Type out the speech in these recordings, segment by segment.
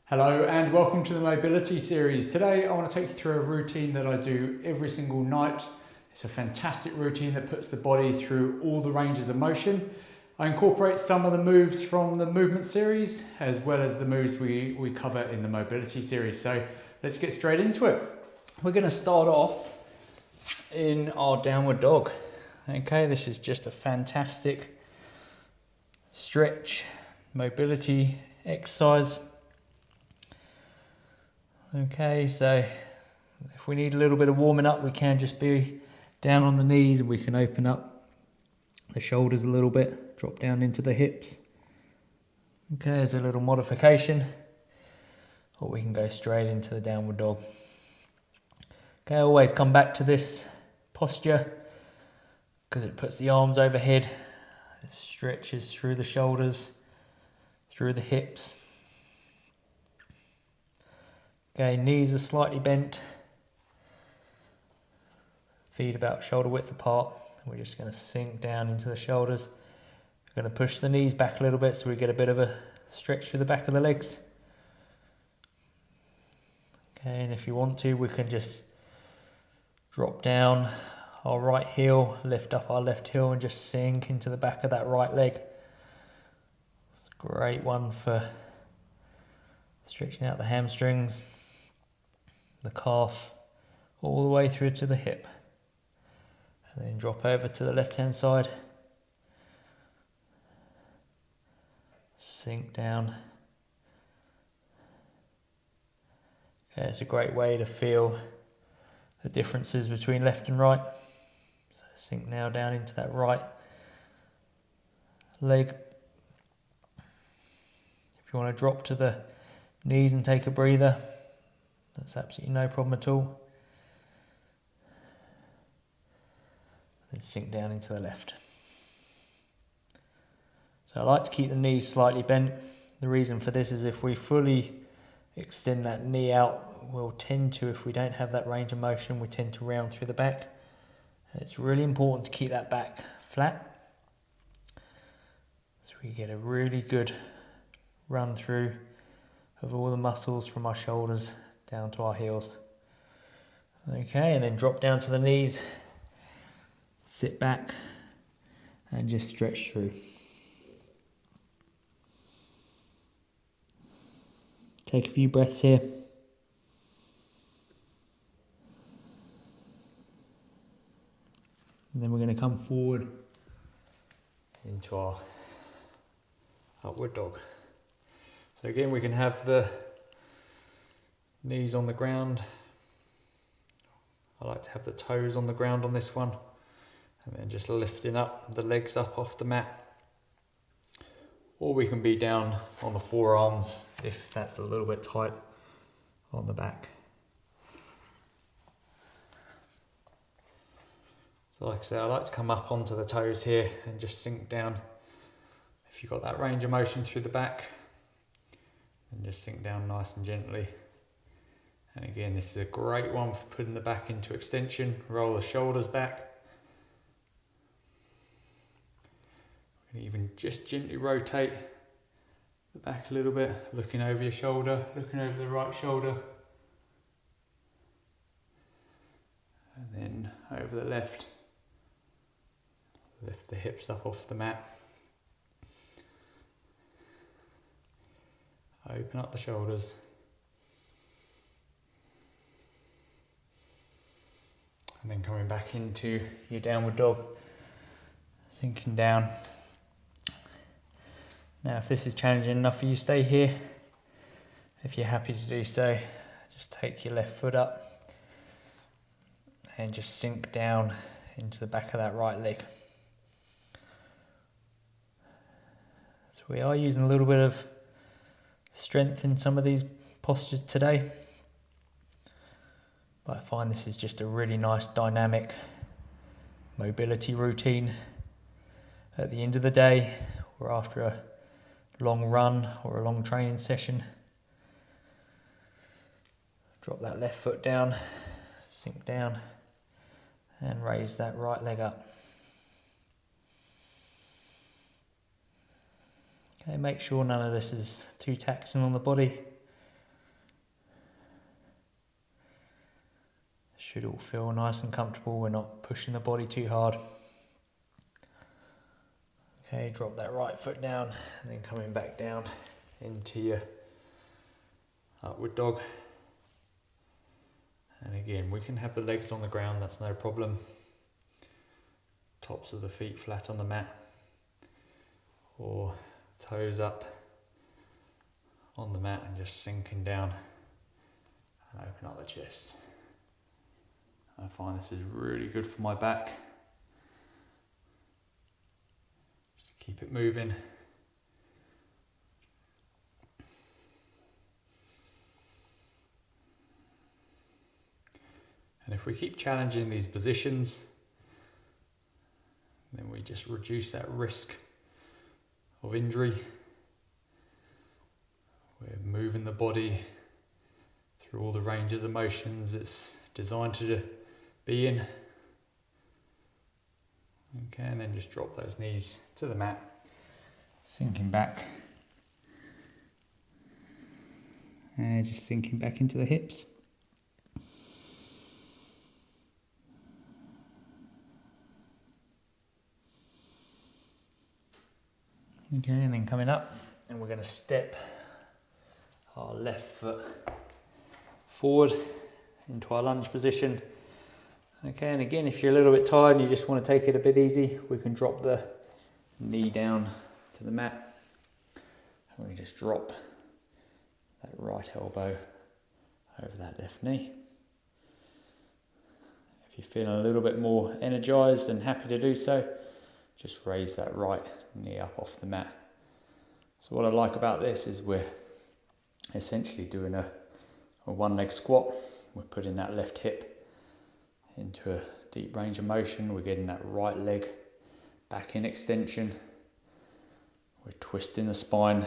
Hello and welcome to the Mobility Series. Today I want to take you through a routine that I do every single night. It's a fantastic routine that puts the body through all the ranges of motion. I incorporate some of the moves from the movement series as well as the moves we cover in the Mobility Series. So let's get straight into it. We're going to start off in our downward dog. Okay, this is just a fantastic stretch mobility exercise. Okay, so if we need a little bit of warming up, we can just be down on the knees and we can open up the shoulders a little bit, drop down into the hips. Okay, there's a little modification, or we can go straight into the downward dog. Okay, always come back to this posture because it puts the arms overhead, it stretches through the shoulders, through the hips. Okay, knees are slightly bent, feet about shoulder width apart. We're just going to sink down into the shoulders. We're going to push the knees back a little bit so we get a bit of a stretch through the back of the legs. Okay, and if you want to, we can just drop down our right heel, lift up our left heel and just sink into the back of that right leg. It's a great one for stretching out the hamstrings, the calf, all the way through to the hip. And then drop over to the left hand side. Sink down. Okay, it's a great way to feel the differences between left and right. So sink now down into that right leg. If you want to drop to the knees and take a breather, that's absolutely no problem at all. Then sink down into the left. So I like to keep the knees slightly bent. The reason for this is if we fully extend that knee out, we'll tend to, if we don't have that range of motion, we tend to round through the back. And it's really important to keep that back flat so we get a really good run through of all the muscles from our shoulders down to our heels. Okay, and then drop down to the knees, sit back and just stretch through. Take a few breaths here. And then we're going to come forward into our upward dog. So again, we can have the knees on the ground. I like to have the toes on the ground on this one. And then just lifting up the legs up off the mat. Or we can be down on the forearms if that's a little bit tight on the back. So like I say, I like to come up onto the toes here and just sink down. If you've got that range of motion through the back, and just sink down nice and gently. And again, this is a great one for putting the back into extension. Roll the shoulders back. Even just gently rotate the back a little bit, looking over your shoulder, looking over the right shoulder. And then over the left. Lift the hips up off the mat. Open up the shoulders. And then coming back into your downward dog, sinking down. Now if this is challenging enough for you, stay here. If you're happy to do so, just take your left foot up and just sink down into the back of that right leg. So we are using a little bit of strength in some of these postures today, but I find this is just a really nice dynamic mobility routine at the end of the day or after a long run or a long training session. Drop that left foot down, sink down and raise that right leg up. Okay, make sure none of this is too taxing on the body. Should all feel nice and comfortable. We're not pushing the body too hard. Okay, drop that right foot down and then coming back down into your upward dog. And again, we can have the legs on the ground, that's no problem. Tops of the feet flat on the mat, or toes up on the mat and just sinking down and open up the chest. I find this is really good for my back. Just to keep it moving. And if we keep challenging these positions, then we just reduce that risk of injury. We're moving the body through all the ranges of motions it's designed to be in. Okay, and then just drop those knees to the mat, sinking back. And just sinking back into the hips. Okay, and then coming up, and we're going to step our left foot forward into our lunge position. Okay, and again, if you're a little bit tired and you just want to take it a bit easy, we can drop the knee down to the mat. And we just drop that right elbow over that left knee. If you're feeling a little bit more energized and happy to do so, just raise that right knee up off the mat. So what I like about this is we're essentially doing a one leg squat. We're putting that left hip into a deep range of motion. We're getting that right leg back in extension. We're twisting the spine.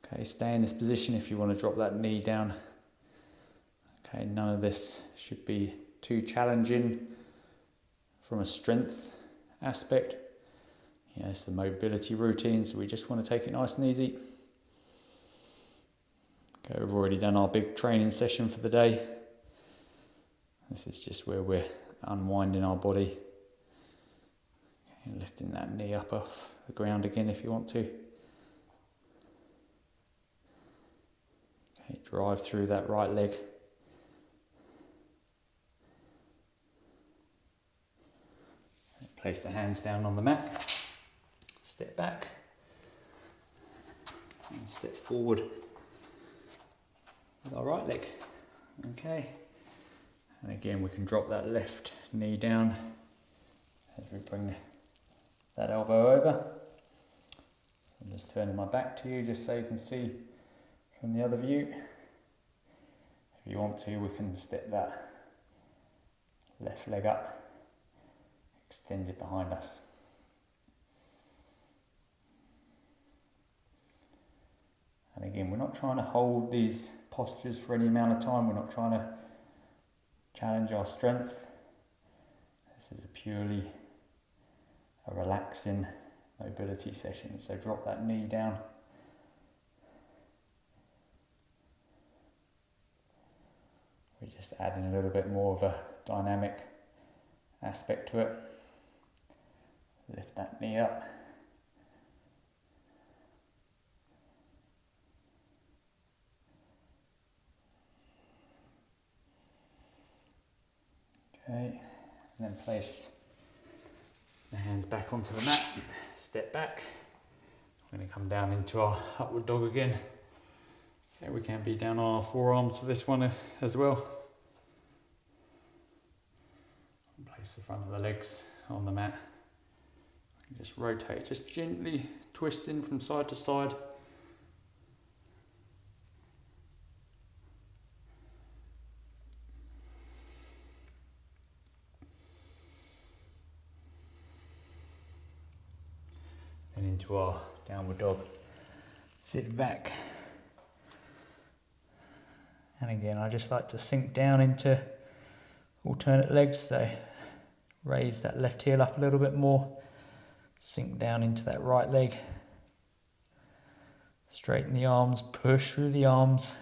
Okay, stay in this position if you want to drop that knee down. Okay, none of this should be too challenging from a strength aspect. Yeah, it's the mobility routine, so we just want to take it nice and easy. Okay, we've already done our big training session for the day. This is just where we're unwinding our body. Okay, lifting that knee up off the ground again if you want to. Okay, drive through that right leg. Place the hands down on the mat, step back, and step forward with our right leg. Okay, and again we can drop that left knee down as we bring that elbow over. So I'm just turning my back to you just so you can see from the other view. If you want to, we can step that left leg up, extend it behind us. And again, we're not trying to hold these postures for any amount of time. We're not trying to challenge our strength. This is purely a relaxing mobility session. So drop that knee down. We're just adding a little bit more of a dynamic aspect to it. Lift that knee up. Okay, and then place the hands back onto the mat, step back. We're going to come down into our upward dog again. Okay, we can be down on our forearms for this one as well. Place the front of the legs on the mat. Just rotate, just gently twisting from side to side. Then into our downward dog. Sit back. And again, I just like to sink down into alternate legs. So raise that left heel up a little bit more. Sink down into that right leg. Straighten the arms, push through the arms.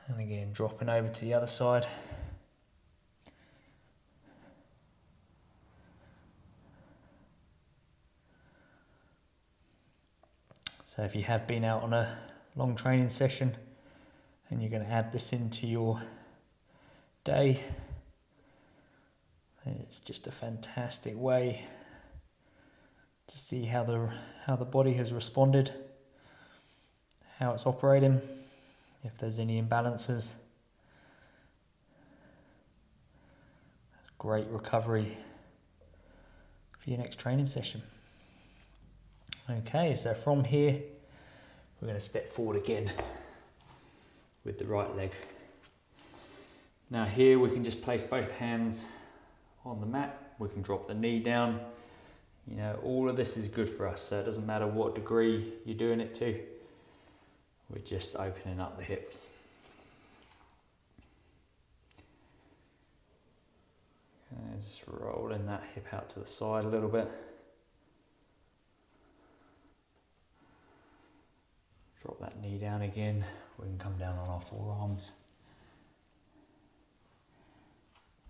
And again, dropping over to the other side. So if you have been out on a long training session and you're going to add this into your day, then it's just a fantastic way to see how the body has responded, how it's operating, if there's any imbalances. Great recovery for your next training session. Okay, so from here, we're going to step forward again with the right leg. Now here we can just place both hands on the mat. We can drop the knee down. You know, all of this is good for us, so it doesn't matter what degree you're doing it to. We're just opening up the hips. Okay, just rolling that hip out to the side a little bit. Drop that knee down again. We can come down on our forearms.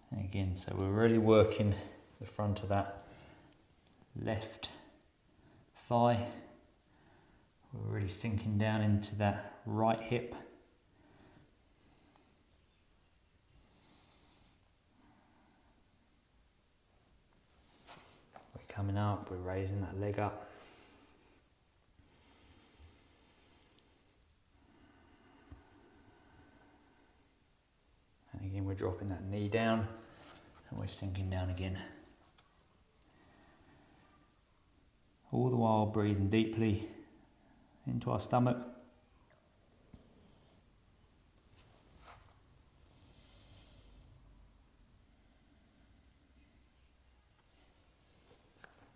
And again, so we're really working the front of that left thigh. We're really sinking down into that right hip. We're coming up, we're raising that leg up. And again, we're dropping that knee down and we're sinking down again. All the while breathing deeply into our stomach.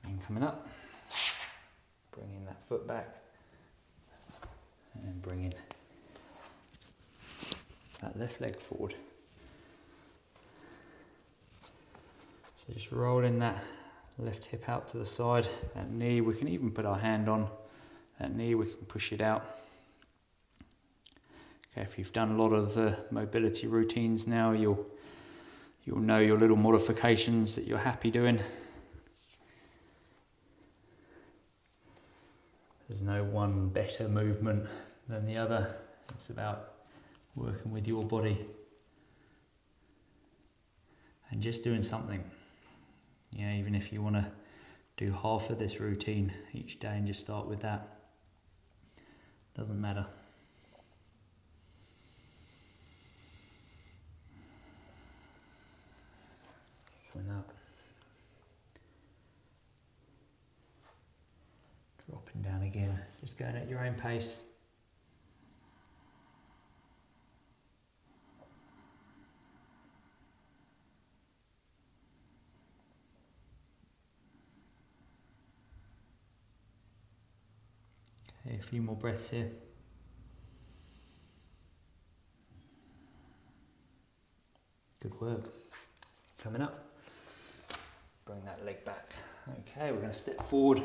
And coming up, bringing that foot back and bringing that left leg forward. So just rolling that left hip out to the side, that knee, we can even put our hand on that knee, we can push it out. Okay, if you've done a lot of the mobility routines now, you'll know your little modifications that you're happy doing. There's no one better movement than the other. It's about working with your body and just doing something. You know, even if you want to do half of this routine each day and just start with that, doesn't matter. Coming up, dropping down again, just going at your own pace. Okay, a few more breaths here. Good work. Coming up, bring that leg back. Okay, we're going to step forward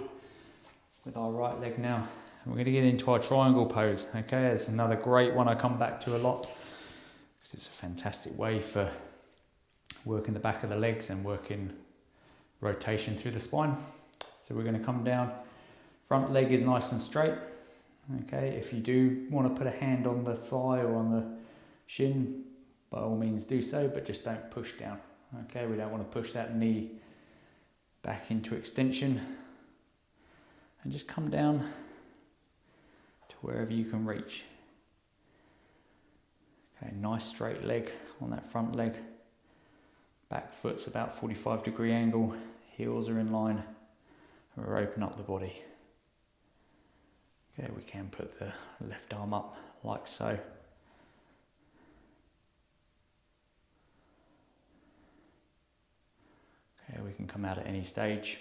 with our right leg now. And we're going to get into our triangle pose. Okay, it's another great one I come back to a lot because it's a fantastic way for working the back of the legs and working rotation through the spine. So we're going to come down. Front leg is nice and straight. Okay, if you do want to put a hand on the thigh or on the shin, by all means do so, but just don't push down. Okay, we don't want to push that knee back into extension. And just come down to wherever you can reach. Okay, nice straight leg on that front leg. Back foot's about 45-degree angle, heels are in line, and we're opening up the body. Okay, we can put the left arm up like so. Okay, we can come out at any stage.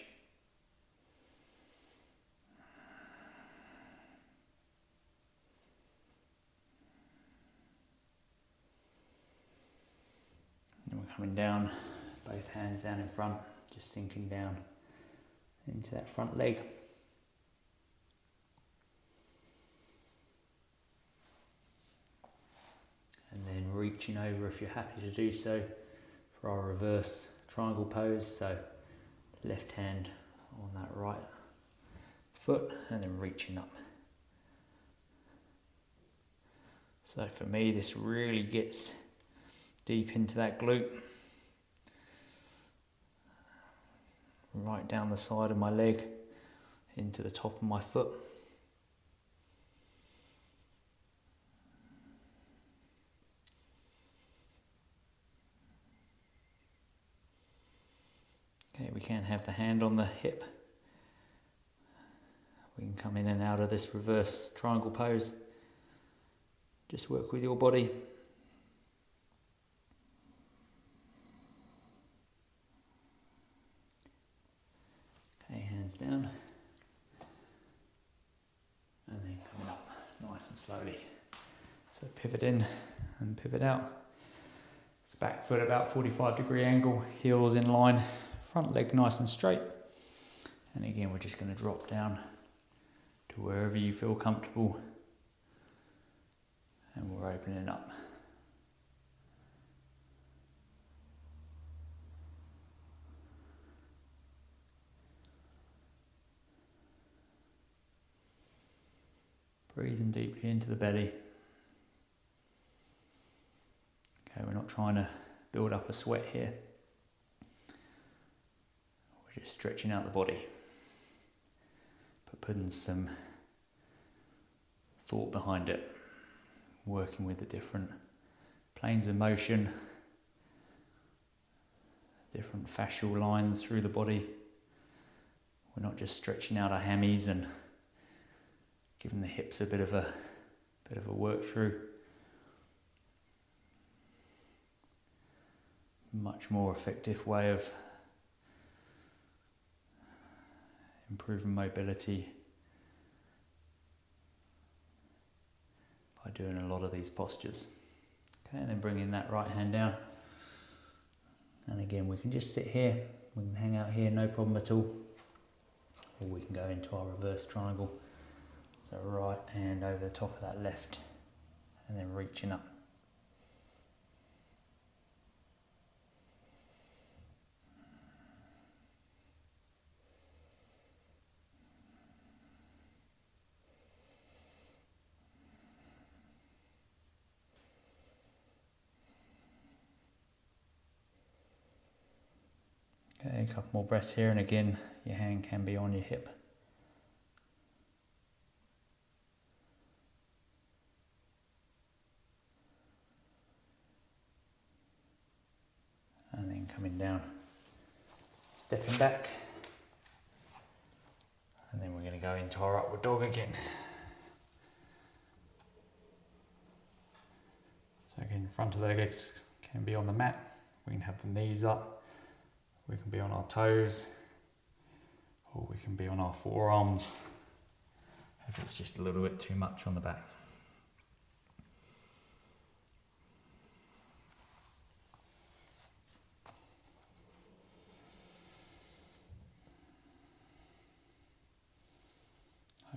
And we're coming down, both hands down in front, just sinking down into that front leg. reaching over if you're happy to do so for our reverse triangle pose. So left hand on that right foot and then reaching up. So for me, this really gets deep into that glute, right down the side of my leg into the top of my foot. Okay, we can have the hand on the hip. We can come in and out of this reverse triangle pose. Just work with your body. Okay, hands down. And then coming up nice and slowly. So pivot in and pivot out. It's back foot about 45-degree angle, heels in line, front leg nice and straight. And again, we're just going to drop down to wherever you feel comfortable. And we're opening up. Breathing deeply into the belly. Okay, we're not trying to build up a sweat here. We're just stretching out the body, but putting some thought behind it, working with the different planes of motion, different fascial lines through the body. We're not just stretching out our hammies and giving the hips a bit of a work through. Much more effective way of improving mobility by doing a lot of these postures. Okay, and then bringing that right hand down. And again, we can just sit here, we can hang out here, no problem at all. Or we can go into our reverse triangle. So right hand over the top of that left, and then reaching up. Okay, a couple more breaths here, and again, your hand can be on your hip. And then coming down, stepping back, and then we're going to go into our upward dog again. So again, front of the legs can be on the mat, we can have the knees up, we can be on our toes, or we can be on our forearms if it's just a little bit too much on the back.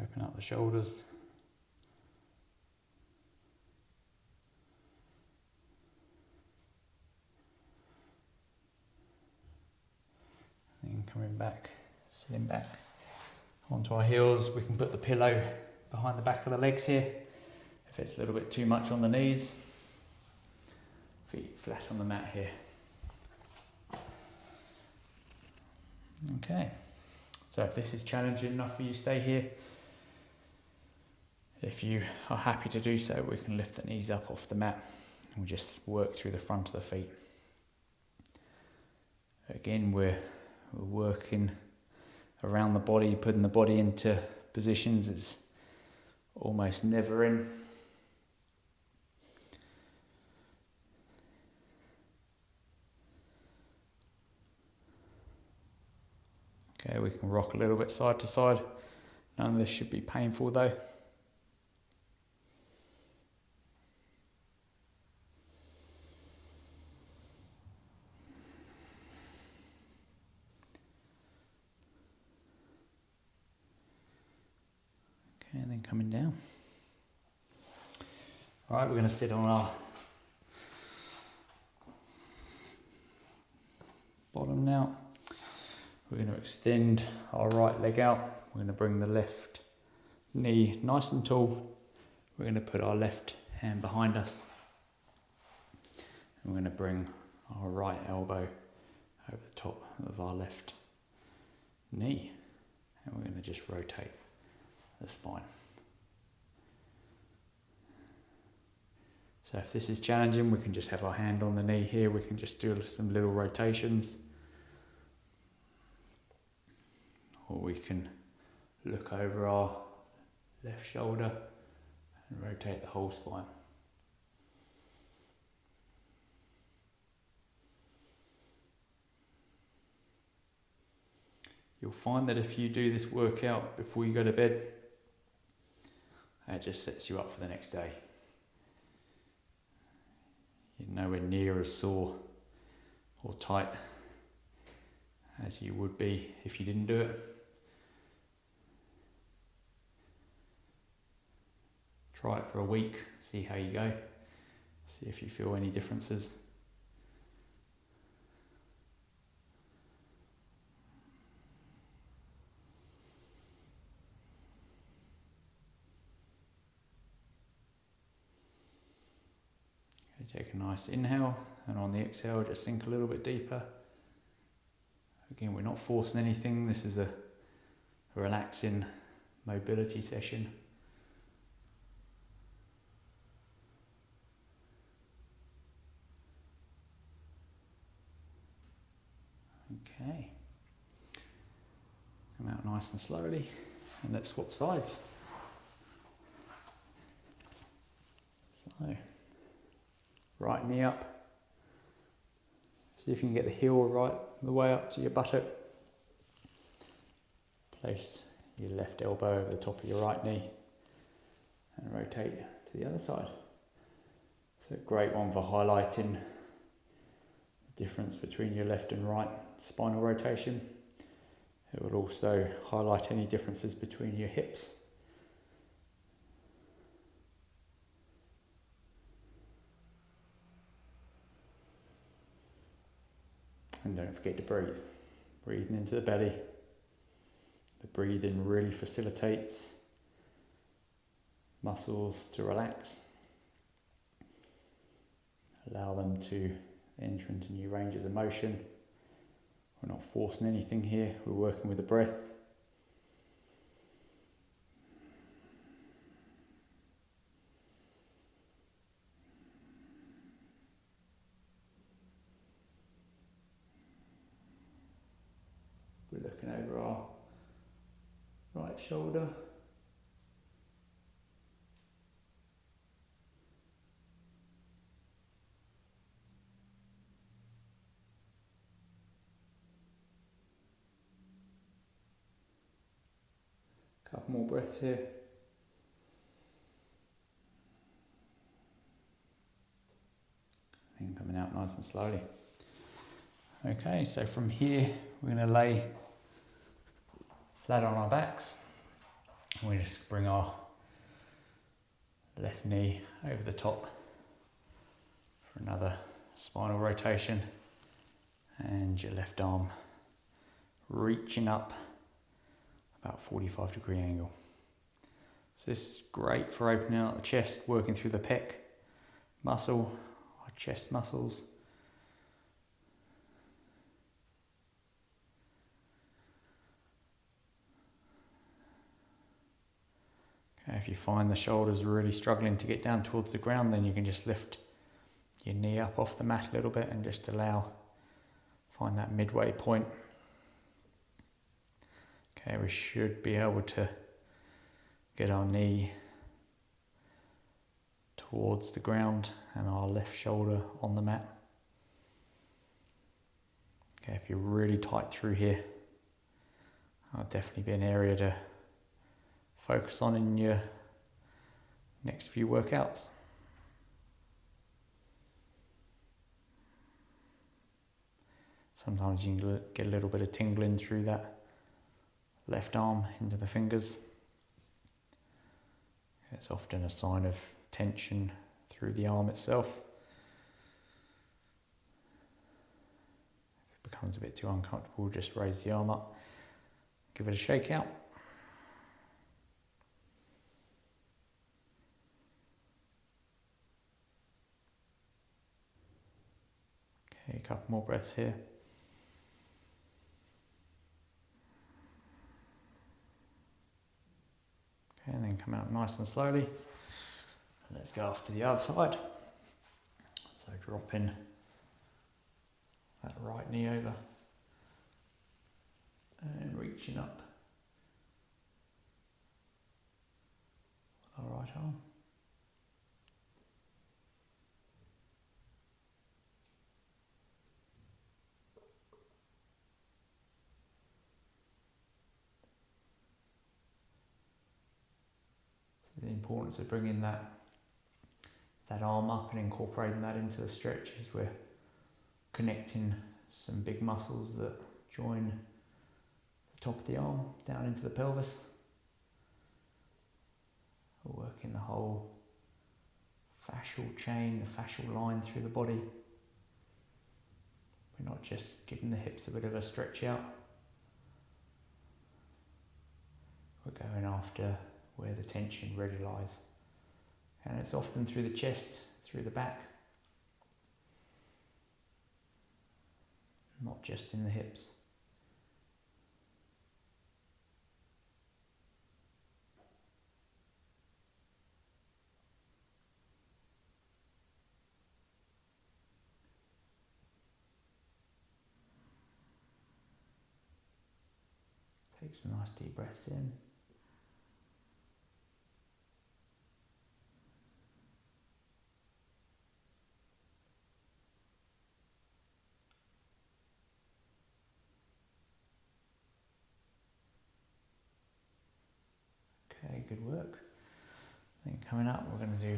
Open up the shoulders. And coming back, sitting back onto our heels. We can put the pillow behind the back of the legs here. If it's a little bit too much on the knees, feet flat on the mat here. Okay, so if this is challenging enough for you, stay here. If you are happy to do so, we can lift the knees up off the mat and we just work through the front of the feet. Again, we're working around the body, putting the body into positions it's almost never in. Okay, we can rock a little bit side to side. None of this should be painful though. Okay, and then coming down. All right, we're going to sit on our bottom now. We're going to extend our right leg out. We're going to bring the left knee nice and tall. We're going to put our left hand behind us. And we're going to bring our right elbow over the top of our left knee. And we're going to just rotate the spine. So if this is challenging, we can just have our hand on the knee here. We can just do some little rotations. Or we can look over our left shoulder and rotate the whole spine. You'll find that if you do this workout before you go to bed, that just sets you up for the next day. You're nowhere near as sore or tight as you would be if you didn't do it. Try it for a week, see how you go, see if you feel any differences. Okay, take a nice inhale, and on the exhale just sink a little bit deeper. Again, we're not forcing anything, this is a relaxing mobility session. Okay, come out nice and slowly, and let's swap sides. So, right knee up. See if you can get the heel right the way up to your buttock. Place your left elbow over the top of your right knee and rotate to the other side. So a great one for highlighting the difference between your left and right spinal rotation. It will also highlight any differences between your hips. And don't forget to breathe. Breathing into the belly. The breathing really facilitates muscles to relax. Allow them to enter into new ranges of motion. We're not forcing anything here, we're working with the breath. We're looking over our right shoulder. Couple more breaths here. And coming out nice and slowly. Okay, so from here we're going to lay flat on our backs. We just bring our left knee over the top for another spinal rotation, and your left arm reaching up about 45-degree angle. So this is great for opening up the chest, working through the pec muscle, our chest muscles. Okay, if you find the shoulders really struggling to get down towards the ground, then you can just lift your knee up off the mat a little bit and just find that midway point. Okay, we should be able to get our knee towards the ground and our left shoulder on the mat. Okay, if you're really tight through here, that'll definitely be an area to focus on in your next few workouts. Sometimes you can get a little bit of tingling through that left arm into the fingers. It's often a sign of tension through the arm itself. If it becomes a bit too uncomfortable, just raise the arm up, give it a shake out. Okay, a couple more breaths here. Okay, and then come out nice and slowly. And let's go off to the other side. So dropping that right knee over and reaching up our right arm. The importance of bringing that arm up and incorporating that into the stretch is we're connecting some big muscles that join the top of the arm down into the pelvis. We're working the whole fascial chain, the fascial line through the body. We're not just giving the hips a bit of a stretch out. We're going after where the tension really lies. And it's often through the chest, through the back, not just in the hips. Take some nice deep breaths in. Okay, good work. Then coming up, we're going to do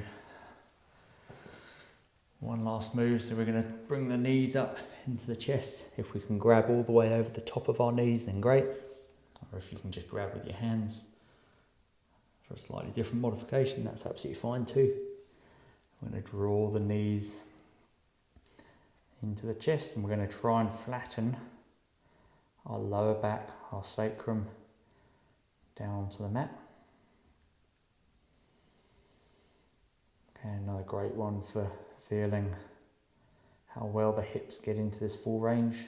one last move. So we're going to bring the knees up into the chest. If we can grab all the way over the top of our knees, then great. Or if you can just grab with your hands for a slightly different modification, that's absolutely fine too. We're going to draw the knees into the chest, and we're going to try and flatten our lower back, our sacrum, down onto the mat. And another great one for feeling how well the hips get into this full range.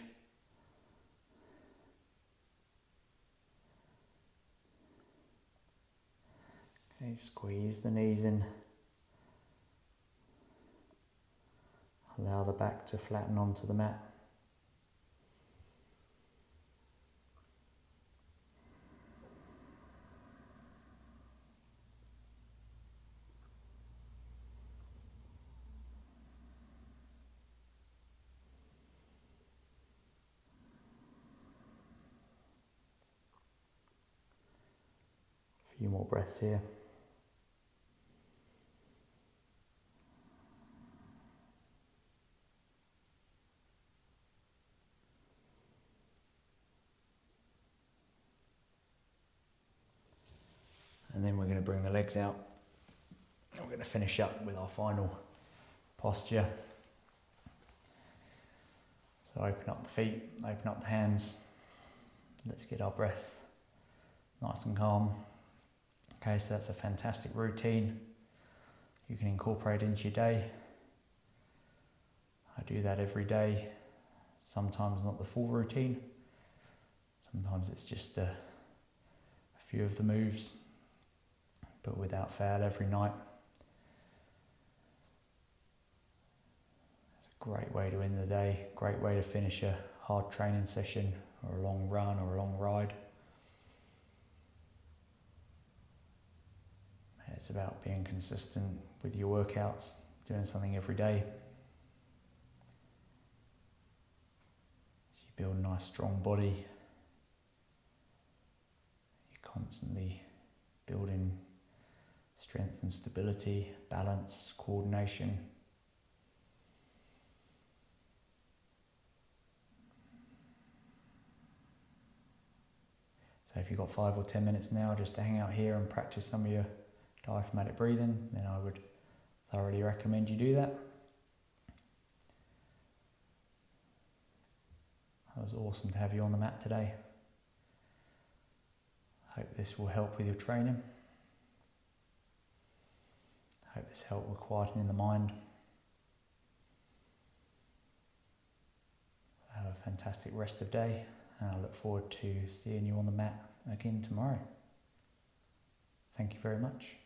Okay, squeeze the knees in. Allow the back to flatten onto the mat. A few more breaths here. And then we're going to bring the legs out. And we're going to finish up with our final posture. So open up the feet, open up the hands. Let's get our breath nice and calm. Okay, so that's a fantastic routine you can incorporate into your day. I do that every day. Sometimes not the full routine. Sometimes it's just a few of the moves, but without fail every night. It's a great way to end the day, great way to finish a hard training session or a long run or a long ride. It's about being consistent with your workouts, doing something every day. So you build a nice strong body. You're constantly building strength and stability, balance, coordination. So if you've got 5 or 10 minutes now just to hang out here and practice some of your diaphragmatic breathing, then I would thoroughly recommend you do that. That was was awesome to have you on the mat today. Hope this will help with your training. Hope this helped with quietening the mind. Have a fantastic rest of day, and I look forward to seeing you on the mat again tomorrow. Thank you very much.